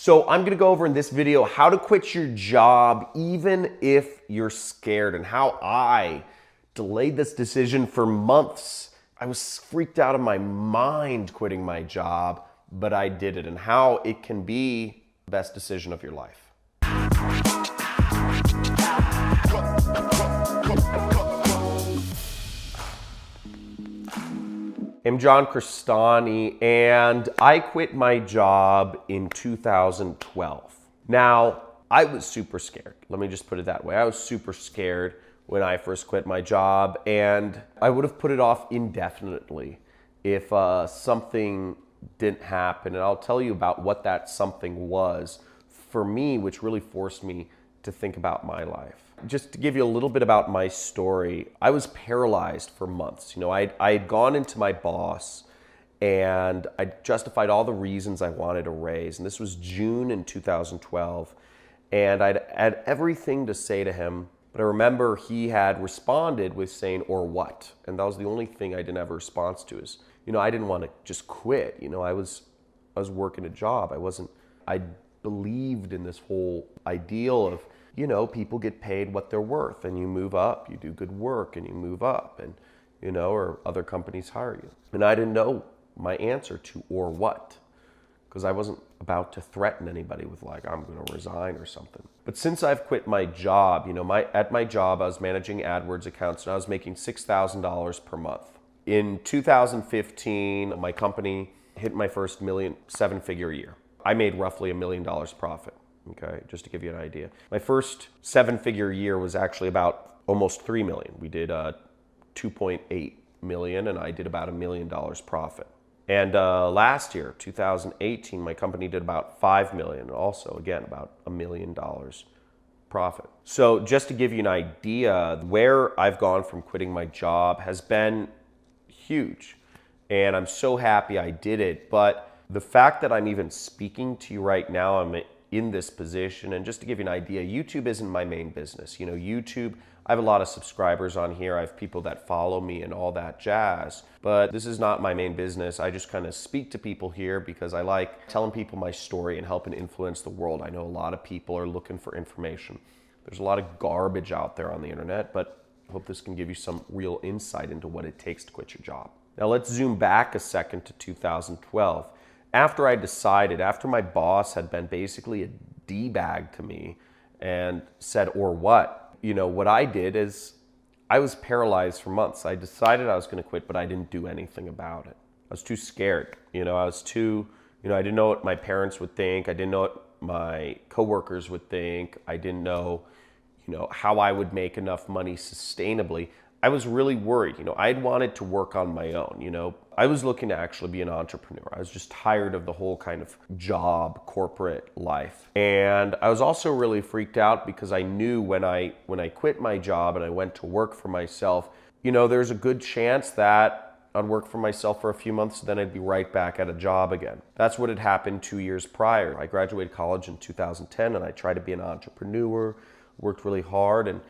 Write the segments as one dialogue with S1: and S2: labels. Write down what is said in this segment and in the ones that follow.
S1: So I'm gonna go over in this video how to quit your job even if you're scared, and how I delayed this decision for months. I was freaked out of my mind quitting my job, but I did it, and how it can be the best decision of your life. I'm John Crestani, and I quit my job in 2012. Now, I was super scared. Let me just put it that way. I was super scared when I first quit my job, and I would have put it off indefinitely if something didn't happen. And I'll tell you about what that something was for me, which really forced me to think about my life. Just to give you a little bit about my story, I was paralyzed for months. I had gone into my boss and I justified all the reasons I wanted a raise. And this was June in 2012. And I'd had everything to say to him, but I remember he had responded with saying, "Or what?" And that was the only thing I didn't have a response to. Is, I didn't want to just quit. I was working a job. I believed in this whole ideal of, people get paid what they're worth, and you move up, you do good work and you move up, and, or other companies hire you. And I didn't know my answer to "or what," because I wasn't about to threaten anybody with I'm going to resign or something. But since I've quit my job, at my job, I was managing AdWords accounts and I was making $6,000 per month. In 2015, my company hit my first seven-figure year. I made roughly $1 million profit. Okay, just to give you an idea. My first seven-figure year was actually about almost $3 million. We did $2.8 million, and I did about $1 million profit. And last year, 2018, my company did about $5 million, and also, again, about $1 million profit. So just to give you an idea, where I've gone from quitting my job has been huge, and I'm so happy I did it. But the fact that I'm even speaking to you right now, I'm in this position. And just to give you an idea, YouTube isn't my main business. YouTube, I have a lot of subscribers on here. I have people that follow me and all that jazz. But this is not my main business. I just kind of speak to people here because I like telling people my story and helping influence the world. I know a lot of people are looking for information. There's a lot of garbage out there on the internet, but I hope this can give you some real insight into what it takes to quit your job. Now let's zoom back a second to 2012. After my boss had been basically a D-bag to me and said, "Or what?" What I did is I was paralyzed for months. I decided I was going to quit, but I didn't do anything about it. I was too scared. I didn't know what my parents would think. I didn't know what my coworkers would think. I didn't know, how I would make enough money sustainably. I was really worried. I'd wanted to work on my own. I was looking to actually be an entrepreneur. I was just tired of the whole kind of job, corporate life. And I was also really freaked out because I knew when I quit my job and I went to work for myself, there's a good chance that I'd work for myself for a few months, then I'd be right back at a job again. That's what had happened 2 years prior. I graduated college in 2010 and I tried to be an entrepreneur, worked really hard, and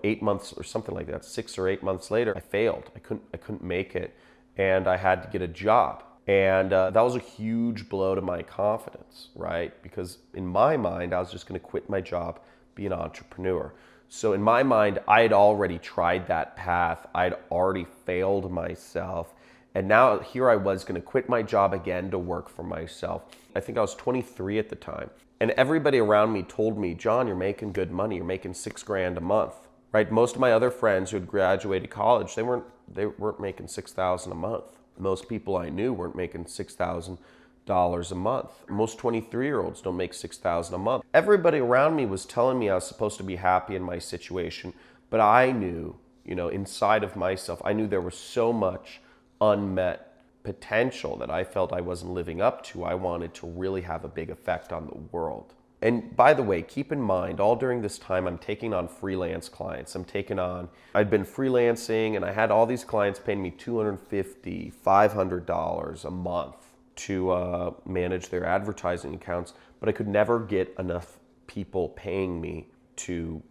S1: 8 months or something like that, 6 or 8 months later, I failed. I couldn't make it, and I had to get a job. And that was a huge blow to my confidence, right? Because in my mind, I was just going to quit my job, be an entrepreneur. So in my mind, I had already tried that path. I'd already failed myself. And now here I was going to quit my job again to work for myself. I think I was 23 at the time. And everybody around me told me, "John, you're making good money. You're making $6,000 a month." Right? Most of my other friends who had graduated college, they weren't making $6,000 a month. Most people I knew weren't making $6,000 a month. Most 23-year-olds don't make $6,000 a month. Everybody around me was telling me I was supposed to be happy in my situation, but I knew, inside of myself, I knew there was so much unmet potential that I felt I wasn't living up to. I wanted to really have a big effect on the world. And by the way, keep in mind, all during this time, I'm taking on freelance clients. I'd been freelancing and I had all these clients paying me $250, $500 a month to manage their advertising accounts, but I could never get enough people paying me to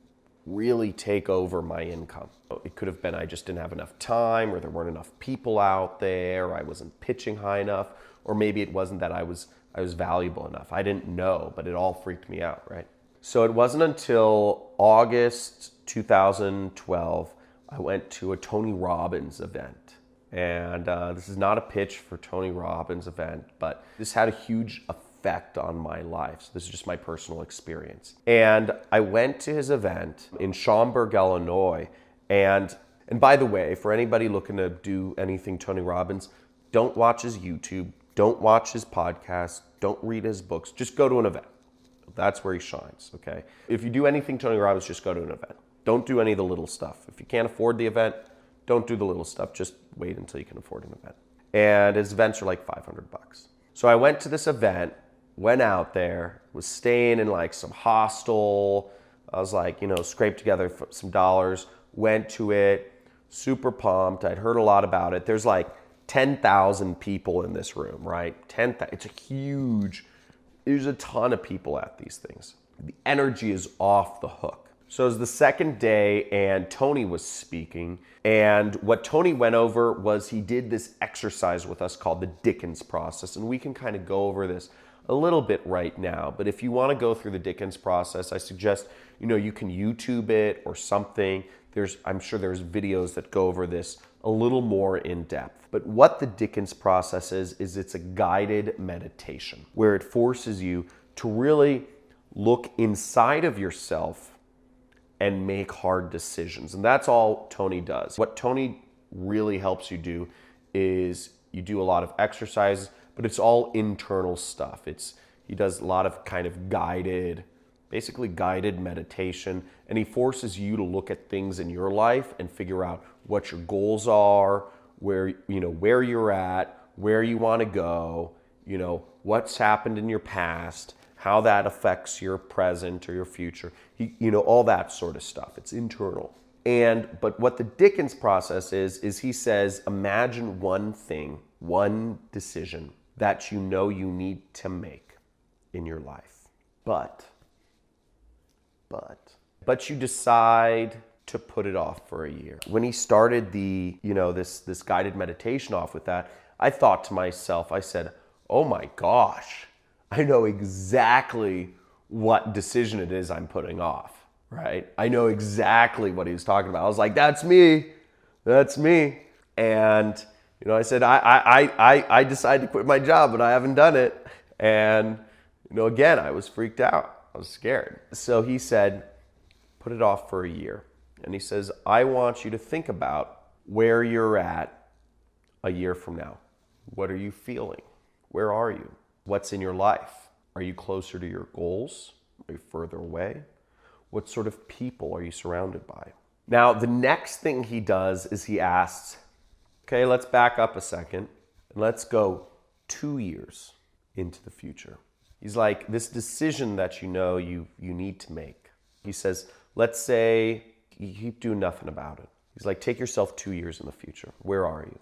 S1: really take over my income. It could have been I just didn't have enough time, or there weren't enough people out there, or I wasn't pitching high enough, or maybe it wasn't that I was I was valuable enough. I didn't know, but it all freaked me out, right? So it wasn't until August 2012 I went to a Tony Robbins event. And this is not a pitch for Tony Robbins event, but this had a huge effect on my life. So this is just my personal experience. And I went to his event in Schaumburg, Illinois. And by the way, for anybody looking to do anything Tony Robbins, don't watch his YouTube, don't watch his podcast, don't read his books, just go to an event. That's where he shines, okay? If you do anything Tony Robbins, just go to an event. Don't do any of the little stuff. If you can't afford the event, don't do the little stuff. Just wait until you can afford an event. And his events are like $500. So I went to this event, went out there, was staying in like some hostel. I was like, scraped together some dollars, went to it, super pumped. I'd heard a lot about it. There's like 10,000 people in this room, right? There's a ton of people at these things. The energy is off the hook. So it was the second day and Tony was speaking. And what Tony went over was he did this exercise with us called the Dickens process. And we can kind of go over this a little bit right now. But if you want to go through the Dickens process, I suggest, you can YouTube it or something. I'm sure there's videos that go over this a little more in depth. But what the Dickens process is it's a guided meditation where it forces you to really look inside of yourself and make hard decisions. And that's all Tony does. What Tony really helps you do is you do a lot of exercises, but it's all internal stuff. He does a lot of kind of basically guided meditation, and he forces you to look at things in your life and figure out what your goals are, where you're at, where you want to go, what's happened in your past, how that affects your present or your future, all that sort of stuff. It's internal. But what the Dickens process is he says, imagine one thing, one decision that you need to make in your life. But you decide to put it off for a year. When he started this guided meditation off with that, I thought to myself, I said, oh my gosh, I know exactly what decision it is I'm putting off, right? I know exactly what he was talking about. I was like, that's me. And, I said, I decided to quit my job, but I haven't done it. And, again, I was freaked out. I was scared. So he said, put it off for a year. And he says, I want you to think about where you're at a year from now. What are you feeling? Where are you? What's in your life? Are you closer to your goals? Are you further away? What sort of people are you surrounded by? Now, the next thing he does is he asks, okay, let's back up a second and let's go 2 years into the future. He's like, this decision that you need to make. He says, let's say you keep doing nothing about it. He's like, take yourself 2 years in the future. Where are you?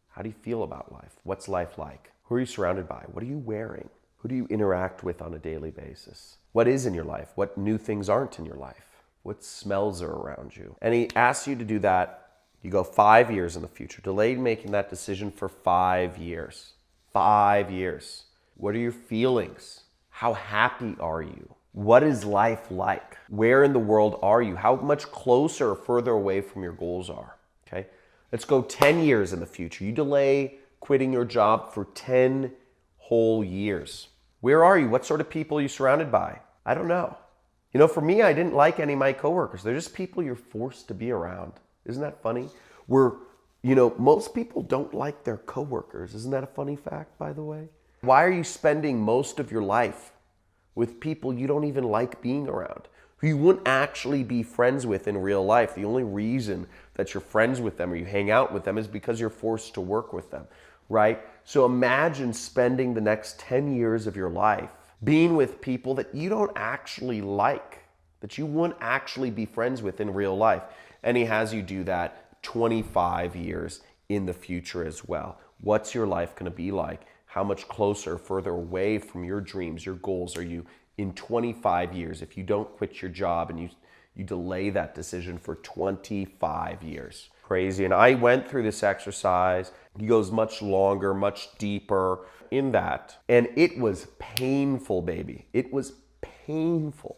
S1: How do you feel about life? What's life like? Who are you surrounded by? What are you wearing? Who do you interact with on a daily basis? What is in your life? What new things aren't in your life? What smells are around you? And he asks you to do that. You go 5 years in the future. Delay making that decision for 5 years. 5 years. What are your feelings? How happy are you? What is life like? Where in the world are you? How much closer or further away from your goals are? Okay? Let's go 10 years in the future. You delay quitting your job for 10 whole years. Where are you? What sort of people are you surrounded by? I don't know. For me, I didn't like any of my coworkers. They're just people you're forced to be around. Isn't that funny? Most people don't like their coworkers. Isn't that a funny fact, by the way? Why are you spending most of your life with people you don't even like being around, who you wouldn't actually be friends with in real life? The only reason that you're friends with them or you hang out with them is because you're forced to work with them, right? So imagine spending the next 10 years of your life being with people that you don't actually like, that you wouldn't actually be friends with in real life. And he has you do that 25 years in the future as well. What's your life going to be like? How much closer, further away from your dreams, your goals are you in 25 years if you don't quit your job and you delay that decision for 25 years? crazy. And I went through this exercise. He goes much longer, much deeper in that. And it was painful, baby. It was painful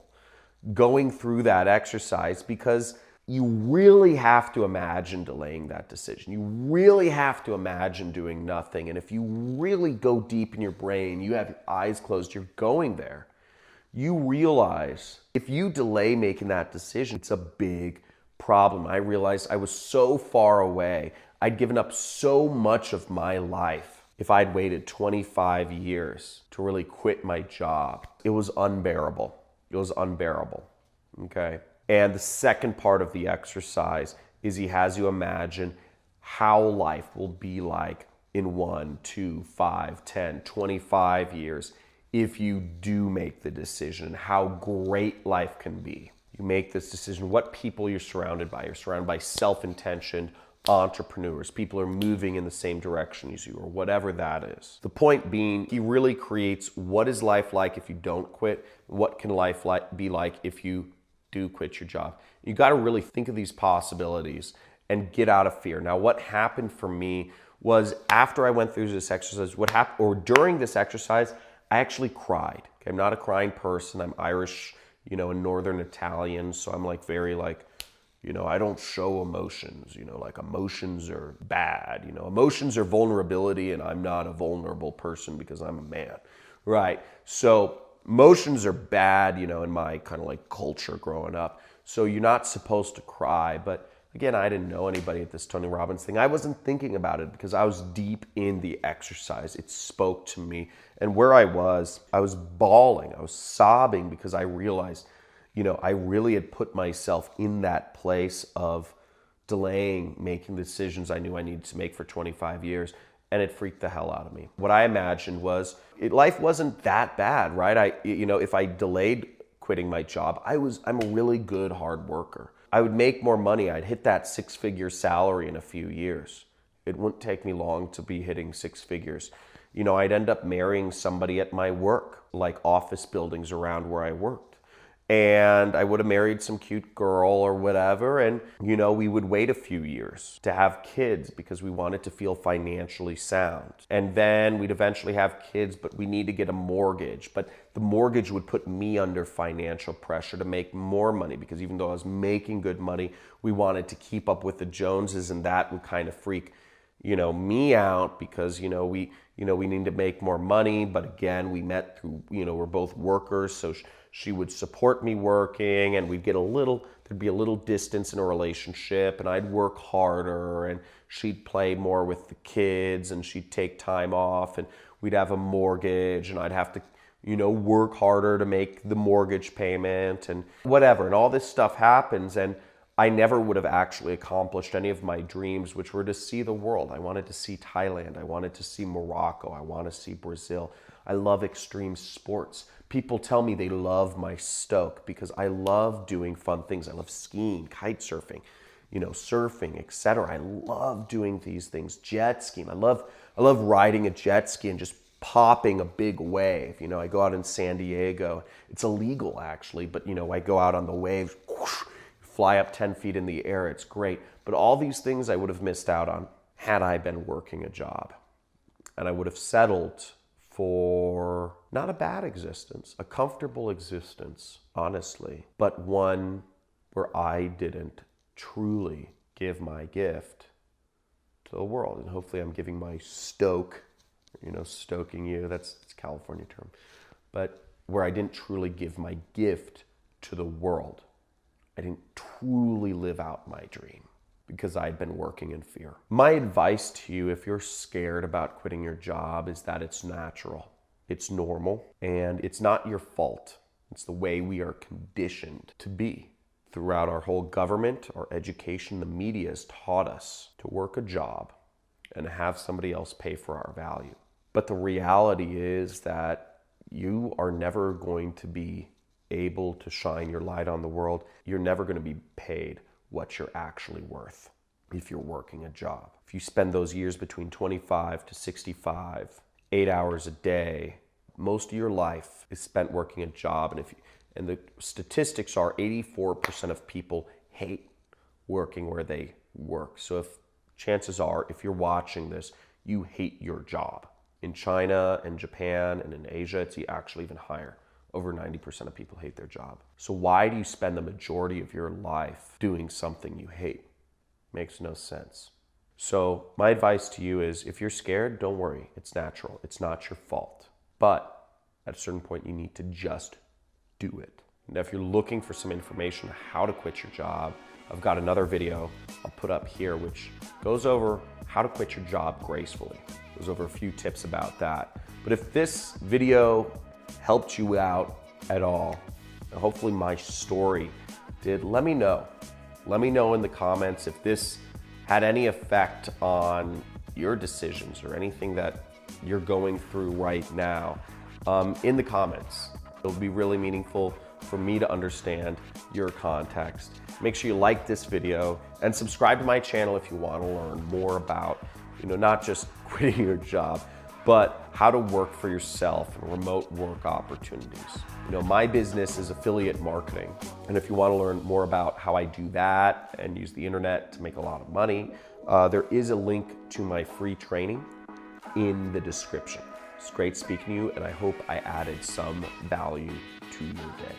S1: going through that exercise because you really have to imagine delaying that decision. You really have to imagine doing nothing. And if you really go deep in your brain, you have your eyes closed, you're going there. You realize if you delay making that decision, it's a big problem. I realized I was so far away. I'd given up so much of my life. If I'd waited 25 years to really quit my job, it was unbearable. It was unbearable, okay? And the second part of the exercise is he has you imagine how life will be like in 1, 2, 5, 10, 25 years if you do make the decision, how great life can be. You make this decision, what people you're surrounded by. You're surrounded by self-intentioned entrepreneurs. People are moving in the same direction as you, or whatever that is. The point being, he really creates what is life like if you don't quit, what can life be like if you do quit your job. You got to really think of these possibilities and get out of fear. Now, what happened for me was after I went through this exercise, what happened, or during this exercise, I actually cried. Okay, I'm not a crying person. I'm Irish, and Northern Italian, so I'm like very like, I don't show emotions, like emotions are bad, emotions are vulnerability, and I'm not a vulnerable person because I'm a man, right? So emotions are bad, in my kind of like culture growing up. So you're not supposed to cry. But again, I didn't know anybody at this Tony Robbins thing. I wasn't thinking about it because I was deep in the exercise. It spoke to me. And where I was bawling. I was sobbing because I realized, I really had put myself in that place of delaying making the decisions I knew I needed to make for 25 years. And it freaked the hell out of me. What I imagined was life wasn't that bad, right? If I delayed quitting my job, I'm a really good hard worker. I would make more money. I'd hit that 6-figure salary in a few years. It wouldn't take me long to be hitting 6 figures. I'd end up marrying somebody at my work, like office buildings around where I worked. And I would have married some cute girl or whatever. And, we would wait a few years to have kids because we wanted to feel financially sound. And then we'd eventually have kids, but we need to get a mortgage. But the mortgage would put me under financial pressure to make more money because even though I was making good money, we wanted to keep up with the Joneses, and that would kind of freak, me out because, we need to make more money. But again, we met through, we're both workers. So she would support me working, and there'd be a little distance in a relationship, and I'd work harder, and she'd play more with the kids, and she'd take time off, and we'd have a mortgage, and I'd have to, work harder to make the mortgage payment and whatever. And all this stuff happens, and I never would have actually accomplished any of my dreams, which were to see the world. I wanted to see Thailand. I wanted to see Morocco. I want to see Brazil. I love extreme sports. People tell me they love my stoke because I love doing fun things. I love skiing, kite surfing, surfing, etc. I love doing these things. Jet skiing. I love riding a jet ski and just popping a big wave. I go out in San Diego. It's illegal actually, but I go out on the waves, whoosh, fly up 10 feet in the air. It's great. But all these things I would have missed out on had I been working a job. And I would have settled for not a bad existence, a comfortable existence, honestly, but one where I didn't truly give my gift to the world. And hopefully I'm giving my stoke, stoking you, it's a California term, but where I didn't truly give my gift to the world. I didn't truly live out my dream because I'd been working in fear. My advice to you, if you're scared about quitting your job, is that it's natural, it's normal, and it's not your fault. It's the way we are conditioned to be. Throughout our whole government, our education, the media has taught us to work a job and have somebody else pay for our value. But the reality is that you are never going to be able to shine your light on the world. You're never going to be paid what you're actually worth if you're working a job. If you spend those years between 25 to 65, 8 hours a day, most of your life is spent working a job. And the statistics are 84% of people hate working where they work. So if chances are, if you're watching this, you hate your job. In China and Japan and in Asia, it's actually even higher. Over 90% of people hate their job. So why do you spend the majority of your life doing something you hate? Makes no sense. So my advice to you is, if you're scared, don't worry. It's natural. It's not your fault. But at a certain point, you need to just do it. Now, if you're looking for some information on how to quit your job, I've got another video I'll put up here which goes over how to quit your job gracefully. Goes over a few tips about that. But if this video helped you out at all, and hopefully my story did, let me know. Let me know in the comments if this had any effect on your decisions or anything that you're going through right now. In the comments, it'll be really meaningful for me to understand your context. Make sure you like this video and subscribe to my channel if you want to learn more about, not just quitting your job, but how to work for yourself and remote work opportunities. My business is affiliate marketing. And if you want to learn more about how I do that and use the internet to make a lot of money, there is a link to my free training in the description. It's great speaking to you, and I hope I added some value to your day.